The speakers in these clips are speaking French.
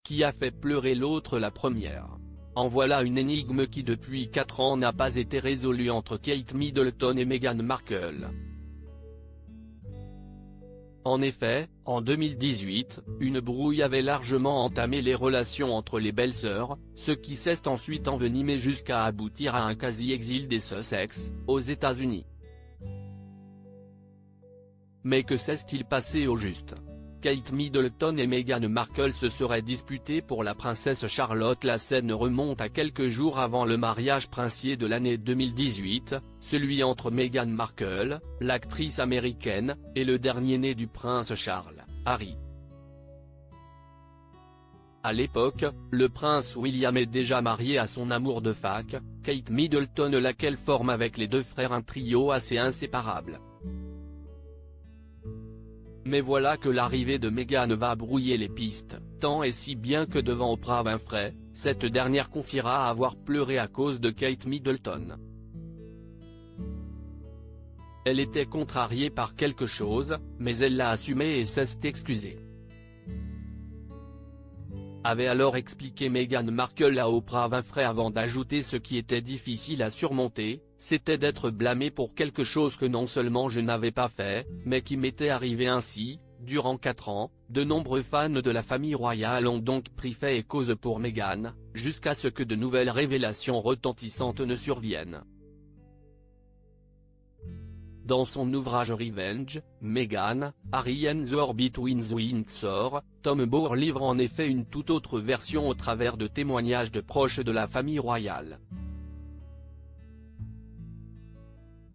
Qui a fait pleurer l'autre la première? En voilà une énigme qui depuis 4 ans n'a pas été résolue entre Kate Middleton et Meghan Markle. En effet, en 2018, une brouille avait largement entamé les relations entre les belles-sœurs, ce qui s'est ensuite envenimé jusqu'à aboutir à un quasi-exil des Sussex, aux États-Unis. Mais que s'est-il passé au juste? Kate Middleton et Meghan Markle se seraient disputés pour la princesse Charlotte. La scène remonte à quelques jours avant le mariage princier de l'année 2018, celui entre Meghan Markle, l'actrice américaine, et le dernier-né du prince Charles, Harry. À l'époque, le prince William est déjà marié à son amour de fac, Kate Middleton, laquelle forme avec les deux frères un trio assez inséparable. Mais voilà que l'arrivée de Meghan va brouiller les pistes, tant et si bien que devant Oprah Winfrey, cette dernière confiera avoir pleuré à cause de Kate Middleton. Elle était contrariée par quelque chose, mais elle l'a assumé et s'est excusée. Avait alors expliqué Meghan Markle à Oprah Winfrey avant d'ajouter: ce qui était difficile à surmonter, c'était d'être blâmée pour quelque chose que non seulement je n'avais pas fait, mais qui m'était arrivé ainsi. Durant 4 ans, de nombreux fans de la famille royale ont donc pris fait et cause pour Meghan, jusqu'à ce que de nouvelles révélations retentissantes ne surviennent. Dans son ouvrage Revenge, Meghan, Harry and the War Between the Windsor, Tom Bower livre en effet une toute autre version au travers de témoignages de proches de la famille royale.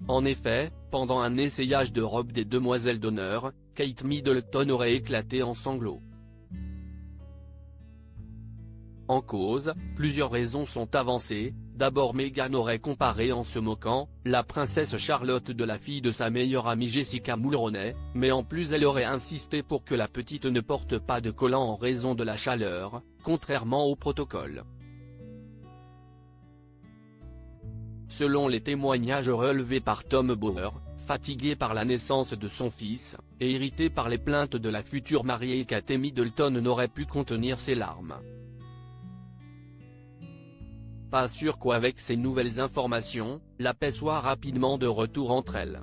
En effet, pendant un essayage de robe des demoiselles d'honneur, Kate Middleton aurait éclaté en sanglots. En cause, plusieurs raisons sont avancées. D'abord, Meghan aurait comparé en se moquant la princesse Charlotte de la fille de sa meilleure amie Jessica Mulroney, mais en plus elle aurait insisté pour que la petite ne porte pas de collant en raison de la chaleur, contrairement au protocole. Selon les témoignages relevés par Tom Bower, fatigué par la naissance de son fils, et irrité par les plaintes de la future mariée, Kate Middleton n'aurait pu contenir ses larmes. Pas sûr qu'avec ces nouvelles informations, la paix soit rapidement de retour entre elles.